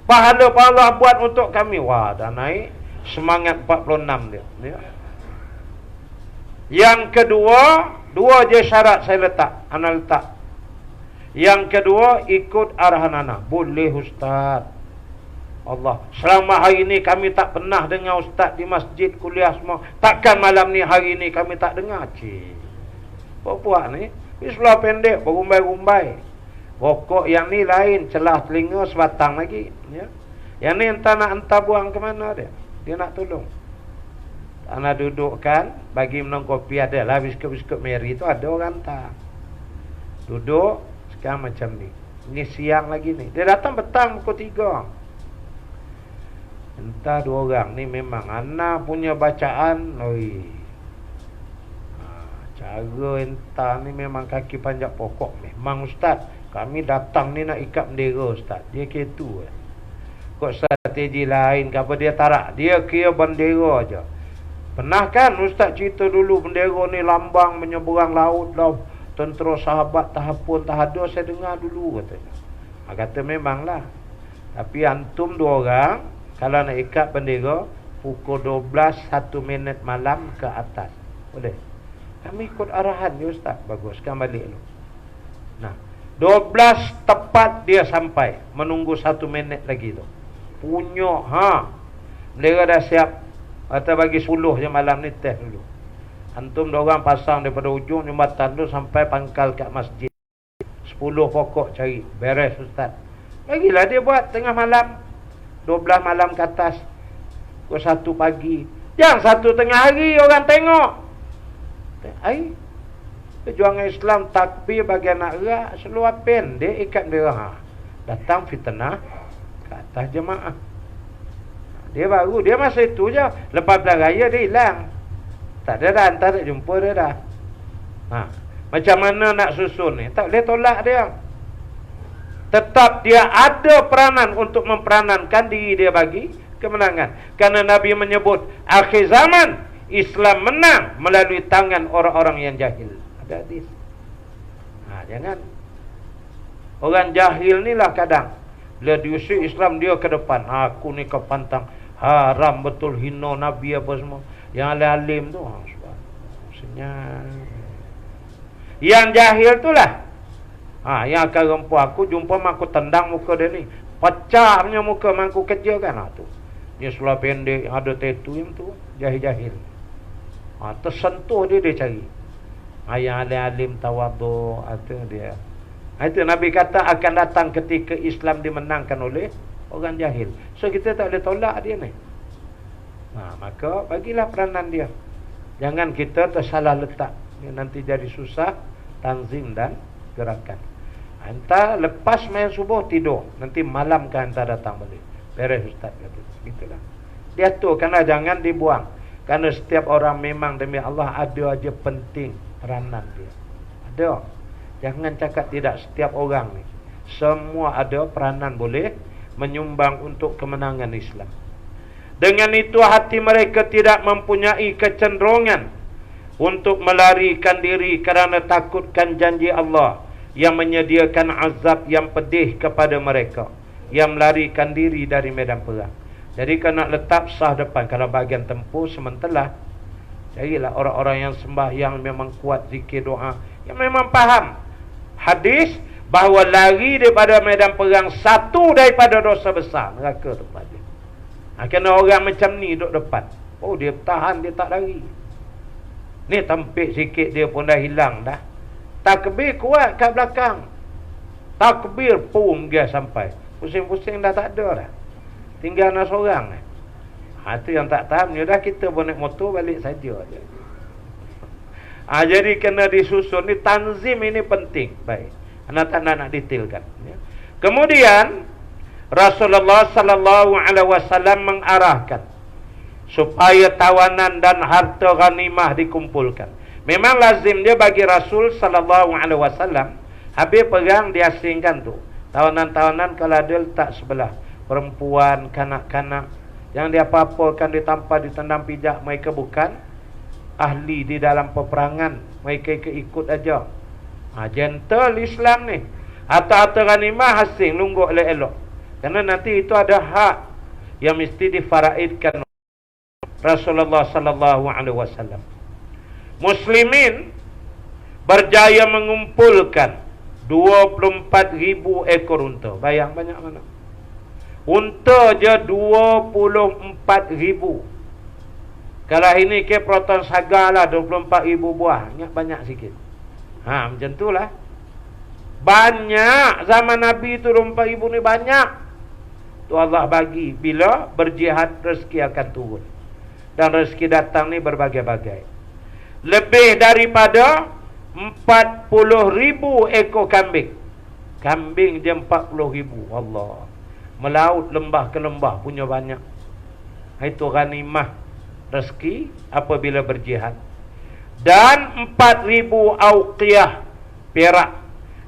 Speaker 1: Pahala Allah buat untuk kami. Wah, dah naik semangat 46 dia, ya. Yang kedua, 2 je syarat saya letak, anak letak. Yang kedua, ikut arahan anak. Boleh Ustaz. Allah, selama hari ni kami tak pernah dengar Ustaz di masjid kuliah semua. Takkan malam ni hari ni kami tak dengar? Cik, buat ni seluar pendek, berumbai-rumbai. Rokok yang ni lain, celah telinga sebatang lagi, ya. Yang ni entah buang ke mana dia. Dia nak tolong. Anak dudukkan, bagi minum kopi ada lah, biskut-biskut Mary tu ada orang tak. Duduk, sekarang macam ni. Ini siang lagi ni. Dia datang petang pukul 3. Entah 2 orang ni memang anak punya bacaan, oi. Cara entah ni memang kaki panjat pokok. Memang Ustaz, kami datang ni nak ikat bendera Ustaz. Dia kira tu. Kok strategi lain ke apa, dia tarak. Dia kira bendera je. Pernah kan Ustaz cerita dulu bendera ni lambang menyeberang laut lah, tentera sahabat tahapun tahada, saya dengar dulu katanya. Kata memanglah. Tapi antum 2 orang kalau nak ikat bendera pukul 12 1 minit malam ke atas, boleh. Kami ikut arahan ya Ustaz. Bagus, sekarang balik dulu. Nah, 12 tepat dia sampai, menunggu 1 minit lagi tu. Punya, bendera dah siap. Kata bagi 10 je malam ni, test dulu. Antum 2 orang pasang daripada ujung jambatan tu sampai pangkal kat masjid. 10 pokok cari, beres Ustaz. Bagilah dia buat tengah malam, 12 malam ke atas, pukul 1 pagi. Jangan 1 tengah hari orang tengok. Perjuangan Islam takbir bagi anak gerak, seluar pendek ikat bendera. Datang fitnah ke atas jemaah. Dia baru, dia masa itu je, lepas belah raya dia hilang. Tak ada dah, entah tak jumpa dia dah. Macam mana nak susun ni? Tak boleh tolak dia. Tetap dia ada peranan untuk memperanankan diri dia bagi kemenangan. Kerana Nabi menyebut akhir zaman Islam menang melalui tangan orang-orang yang jahil. Ada hadis. Jangan. Orang jahil ni lah kadang bila diusir Islam dia ke depan. Aku ni kau pantang, haram betul, hina Nabi apa semua. Yang alim tu senyap. Yang jahil tu lah yang akan rempuh aku, jumpa aku tendang muka dia ni, pecah punya muka aku kerja kan. Tu dia seluar pendek yang ada tattoo yang tu, jahil-jahil. Tersentuh dia cari. Yang alim tawadhu itu dia. Itu Nabi kata akan datang ketika Islam dimenangkan oleh orang jahil. So kita tak boleh tolak dia ni. Maka bagilah peranan dia. Jangan kita tersalah letak. Nanti jadi susah tanzim dan gerakan. Hantar lepas main subuh tidur. Nanti malam kan hantar datang balik. Beres Ustaz kata. Itulah. Dia tu kerana jangan dibuang. Kerana setiap orang memang demi Allah ada aja penting peranan dia. Ada. Jangan cakap tidak, setiap orang ni. Semua ada peranan boleh menyumbang untuk kemenangan Islam. Dengan itu hati mereka tidak mempunyai kecenderungan untuk melarikan diri kerana takutkan janji Allah yang menyediakan azab yang pedih kepada mereka yang melarikan diri dari medan perang. Jadi kena letak sah depan. Kalau bahagian tempur sementara, carilah orang-orang yang sembahyang memang kuat zikir doa, yang memang faham hadis bahawa lari daripada medan perang satu daripada dosa besar, neraka tempat dia. Kena orang macam ni duduk depan. Oh, dia tahan, dia tak lari. Ni tempik sikit dia pun dah hilang dah. Takbir kuat kat belakang. Takbir pun dia sampai. Pusing-pusing dah tak ada dah. Tinggal nak seorang. Itu yang tak tahan. Dah kita pun naik motor balik saja. Jadi kena disusun. Ni tanzim ini penting. Baik. Anak tak nak detailkan. Kemudian Rasulullah sallallahu alaihi wasallam mengarahkan supaya tawanan dan harta ghanimah dikumpulkan. Memang lazim dia bagi Rasul sallallahu alaihi wasallam habis perang diasingkan tu. Tawanan-tawanan kalau ada letak sebelah, perempuan, kanak-kanak yang dia apa-apakan, ditampar, ditendang pijak, mereka bukan ahli di dalam peperangan, mereka ikut aja. Gentle Islam ni. Harta-harta ghanimah asing nunggu elok-elok. Kerana nanti itu ada hak yang mesti difaraidkan Rasulullah sallallahu alaihi wasallam. Muslimin berjaya mengumpulkan 24,000 ekor unta. Bayang banyak mana? Unta je 24,000. Kalau ini ke Proton Saga lah 24,000 buah. Banyak sikit. Macam tu lah. Banyak. Zaman Nabi tu 24,000 ni banyak. Tu Allah bagi. Bila berjihad, rezeki akan turun. Dan rezeki datang ni berbagai-bagai. Lebih daripada 40,000 ekor kambing. Kambing je 40,000. Allah. Melaut lembah ke lembah punya banyak. Itu ghanimah rezeki apabila berjihad. Dan 4,000 auqiyah perak.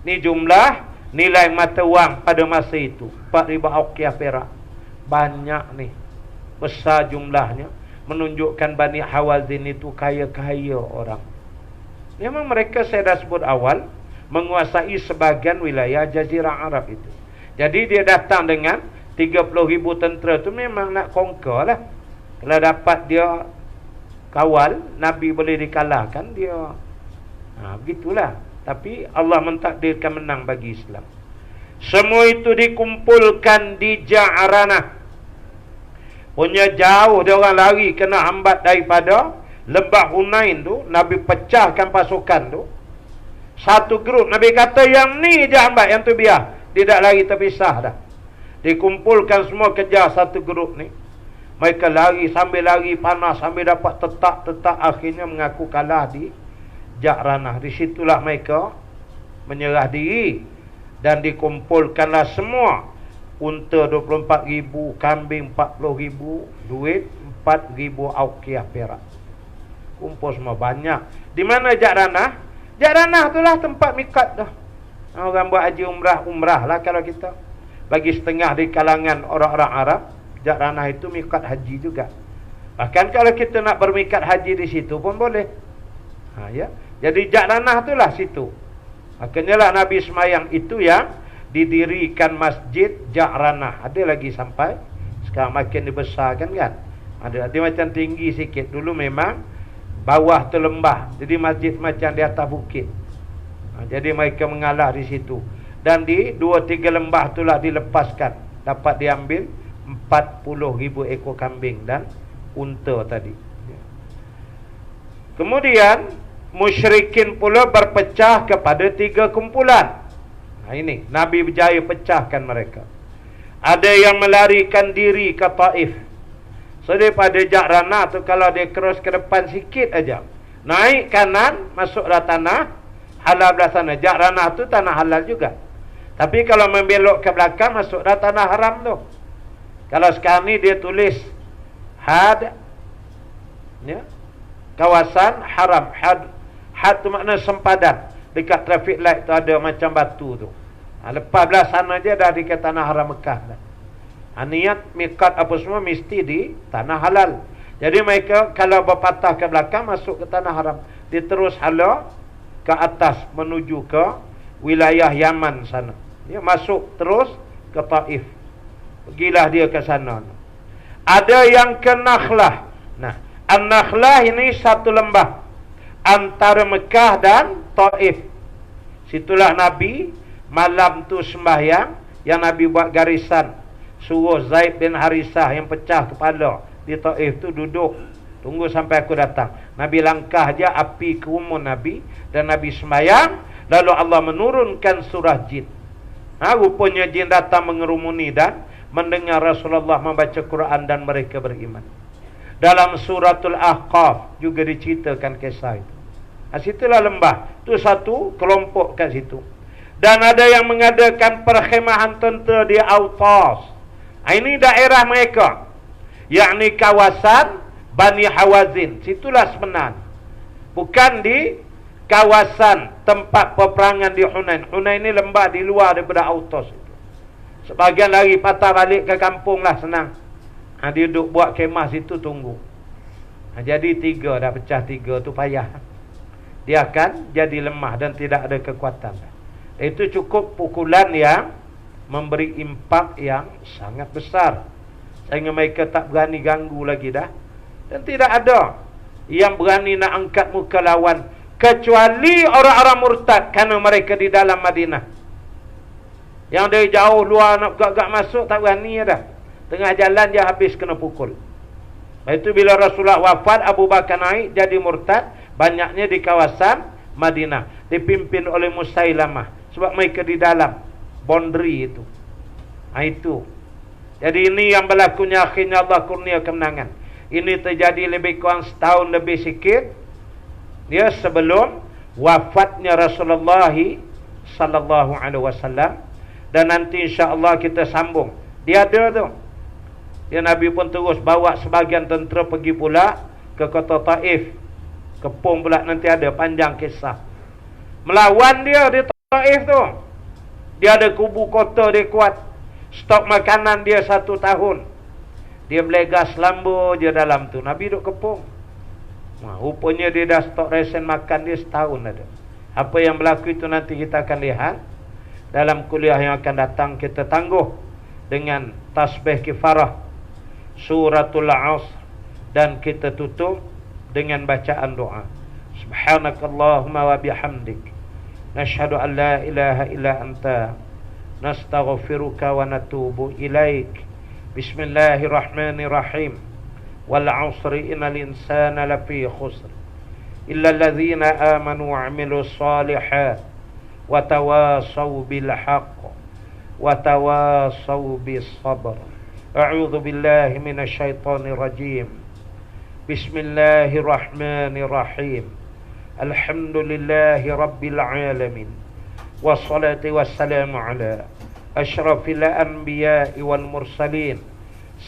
Speaker 1: Ni jumlah nilai mata wang pada masa itu. 4,000 auqiyah perak. Banyak ni. Besar jumlahnya. Menunjukkan Bani Hawazin itu kaya-kaya orang. Memang mereka saya dah sebut awal menguasai sebahagian wilayah Jazirah Arab itu. Jadi dia datang dengan 30,000 tentera tu memang nak conquer lah. Kalau dapat dia kawal, Nabi boleh dikalahkan dia. Begitulah. Tapi Allah mentakdirkan menang bagi Islam. Semua itu dikumpulkan di Ja'ranah. Punya jauh dia orang lari, kena hambat daripada Lembah Hunain tu. Nabi pecahkan pasukan tu. Satu grup, Nabi kata yang ni je hambat, yang tu biar. Tidak lari terpisah dah. Dikumpulkan semua, kejar satu grup ni. Mereka lari, sambil lari panas, sambil dapat tetak-tetak, akhirnya mengaku kalah di Ja'ranah. Di situlah mereka menyerah diri. Dan dikumpulkanlah semua. Unta 24,000, kambing 40,000, duit 4,000 auqiyah perak. Kumpul semua banyak. Di mana Ja'ranah? Ja'ranah itulah tempat mikat dah. Orang buat haji umrah lah kalau kita. Bagi setengah di kalangan orang-orang Arab, Ja'ranah itu mikat haji juga. Bahkan kalau kita nak bermikat haji di situ pun boleh. Ya. Jadi Ja'ranah itulah situ. Makanya lah Nabi semayang itu yang didirikan Masjid Ja'ranah. Ada lagi sampai sekarang makin dibesarkan kan. Ada macam tinggi sikit. Dulu memang bawah tu lembah. Jadi masjid macam di atas bukit. Jadi mereka mengalah di situ. Dan di 2-3 lembah itulah dilepaskan. Dapat diambil 40,000 ekor kambing dan unta tadi. Kemudian musyrikin pula berpecah kepada 3 kumpulan. Ini Nabi berjaya pecahkan mereka. Ada yang melarikan diri ke Taif. So daripada Ja'ranah tu kalau dia cross ke depan sikit aja, naik kanan masuk dah tanah halal belah sana. Ja'ranah tu tanah halal juga. Tapi kalau membelok ke belakang masuk dah tanah haram tu. Kalau sekarang ni dia tulis had, ya, kawasan haram. Had tu makna sempadan. Dekat traffic light tu ada macam batu tu. Lepas belah sana je dah dekat tanah haram Mekah dah. Niat miqat apa semua mesti di tanah halal. Jadi mereka kalau berpatah ke belakang masuk ke tanah haram, dia terus hala ke atas menuju ke wilayah Yaman sana. Dia masuk terus ke Taif. Pergilah dia ke sana. Ada yang ke Nakhlah. Nah, An-Nakhlah ini satu lembah antara Mekah dan Taif. Situlah Nabi malam tu sembahyang, yang Nabi buat garisan, suruh Zaid bin Harisah yang pecah kepala di Taif tu duduk tunggu sampai aku datang. Nabi langkah je api ke rumah Nabi dan Nabi sembahyang, lalu Allah menurunkan surah jin. Rupanya jin datang mengerumuni dan mendengar Rasulullah membaca Quran dan mereka beriman. Dalam suratul Ahqaf juga diceritakan kisah itu. Situlah lembah tu, satu kelompok kat situ. Dan ada yang mengadakan perkhemahan tentera di Autas. Ini daerah mereka, yakni kawasan Bani Hawazin. Situlah sebenarnya, bukan di kawasan tempat peperangan di Hunain. Hunain ini lembah di luar daripada Autos itu. Sebagian lagi patah balik ke kampung lah, senang. Dia duduk buat kemah situ tunggu. Jadi 3 dah pecah 3 tu payah. Dia akan jadi lemah dan tidak ada kekuatan. Itu cukup pukulan yang memberi impak yang sangat besar, sehingga mereka tak berani ganggu lagi dah. Dan tidak ada yang berani nak angkat muka lawan, kecuali orang-orang murtad, kerana mereka di dalam Madinah. Yang dari jauh luar nak gak-gak masuk tak berani dah. Tengah jalan dia habis kena pukul. Itu bila Rasulullah wafat, Abu Bakar naik jadi murtad, banyaknya di kawasan Madinah, dipimpin oleh Musailamah, sebab mereka di dalam boundary itu. Itu. Jadi ini yang berlakunya, akhirnya Allah kurnia kemenangan. Ini terjadi lebih kurang setahun lebih sikit, dia sebelum wafatnya Rasulullah sallallahu alaihi wasallam. Dan nanti insya-Allah kita sambung. Dia ada tu. Dia Nabi pun terus bawa sebagian tentera pergi pula ke kota Taif. Kepung pula nanti ada panjang kisah. Melawan dia di Taif tu. Dia ada kubu kota dia kuat. Stok makanan dia 1 tahun. Dia melegas lambu je dalam tu. Nabi duduk kepung. Rupanya dia dah stok resen makan dia setahun ada. Apa yang berlaku itu nanti kita akan lihat dalam kuliah yang akan datang. Kita tangguh dengan tasbih kifarah suratul Asr, dan kita tutup dengan bacaan doa. Subhanakallahumma wa bihamdik, nashhadu an la ilaha illa anta, nastaghfiruka wa natubu ilaik. Bismillahirrahmanirrahim. Wal 'asri innal insana lafi khusr illa alladhina amanu wa 'amilus shalihat wa tawasaw bil haqq wa tawasaw bis sabr. A'udzu billahi minasy syaithanir rajim. Bismillahirrahmanirrahim. Alhamdulillahi rabbil alamin. Wassalatu wassalamu ala asyrafil anbiya'i wal mursalin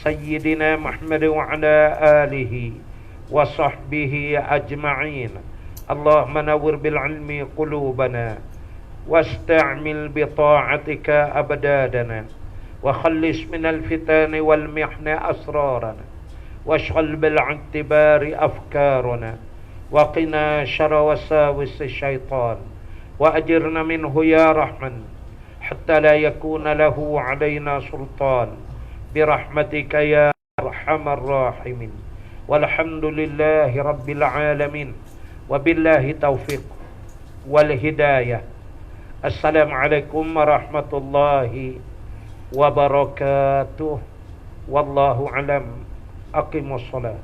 Speaker 1: sayyidina Muhammad wa ala alihi wa sahbihi ajma'in. Allahumma nawwir bil ilmi qulubana wasta'mil bi ta'atika abdadana wa khallis minal fitani wal mihna asrarana washghal bil i'tibari afkarana wa qina syarra wasawis syaitan wa ajirna minhu ya rahman hatta la yakuna lahu alaina sultan birahmatika ya arhamar rahimin. Walhamdulillahi rabbil alamin wa billahi taufiq wal hidayah. Assalamualaikum warahmatullahi wabarakatuh. Wallahu alam. Aqimus salat.